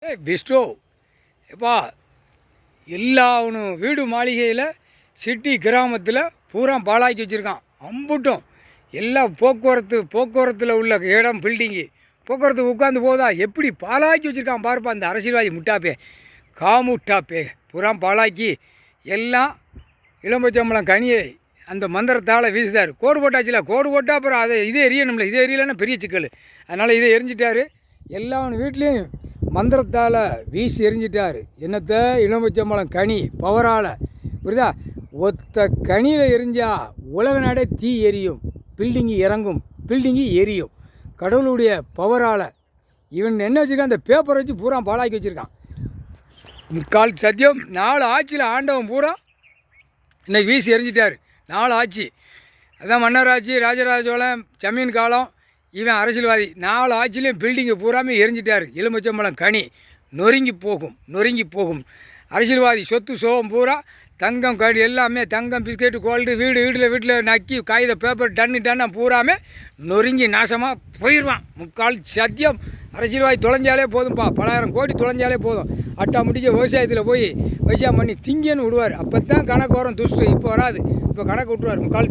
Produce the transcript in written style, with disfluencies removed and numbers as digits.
விஸ்டோ எப்பா எல்லாவனும் வீடு மாளிகையில் சிட்டி கிராமத்தில் பூரா பாழாக்கி வச்சுருக்கான். அம்புட்டும் எல்லாம் போக்குவரத்தில் உள்ள இடம் பில்டிங்கு போக்குவரத்து உட்காந்து போதா எப்படி பாழாக்கி வச்சுருக்கான் பாருப்பா. அந்த அரசியல்வாதி முட்டாப்பே காமுட்டாப்பே பூரா பாழாக்கி எல்லாம் இளம்பச்சம்பளம் கனியை அந்த மந்திரத்தால் வீசுதார். கோடு போட்டாச்சுல, கோடு போட்டால் அப்புறம் அதை இதே எரியணும்ல, இதே எரியலைன்னா பெரிய சிக்கல். அதனால் இதை எரிஞ்சிட்டார். எல்லா வீட்லேயும் மந்திரத்தால் வீசி எரிஞ்சிட்டார். என்னத்தை இளம்பச்சம்பளம் கனி பவரால் புரியுதா. ஒத்த கனியில் எரிஞ்சால் உலக நாடே தீ எரியும், பில்டிங்கு இறங்கும், பில்டிங்கு எரியும் கடவுளுடைய பவரால். இவன் என்ன வச்சுருக்கான், அந்த பேப்பரை வச்சு பூரா பாழாக்கி வச்சுருக்கான். முக்கால் சத்தியம் 4 ஆட்சியில் ஆண்டவன் பூரா இன்னைக்கு வீசி எரிஞ்சிட்டார். 4 ஆட்சி, அதான் மன்னர் ஆட்சி, ராஜராஜ சோழன், ஜமீன் காலம், இவன் அரசியல்வாதி. 4 ஆட்சியிலையும் பில்டிங்கு பூராமே எரிஞ்சிட்டார். எலுமிச்சம்பழம் கனி நொறுங்கி போகும். அரசியல்வாதி சொத்து சோகம் பூரா தங்கம் கடி எல்லாமே தங்கம் பிஸ்கெட்டு கோல்டு வீட்டில் நக்கி காகித பேப்பர் டன்னாக பூராமே நொறுங்கி நாசமாக போயிடுவான். முக்கால் சத்தியம் அரசியல்வாதி தொலைஞ்சாலே போதும்ப்பா, பலாயிரம் கோடி தொலைஞ்சாலே போதும். அட்டா முடிக்க விவசாயத்தில் போய் விவசாயம் பண்ணி திங்கன்னு விடுவார். அப்போ தான் கணக்கு வரும் துஷ்டு. இப்போ வராது, இப்போ கணக்கு விட்டுருவார் முக்கால்.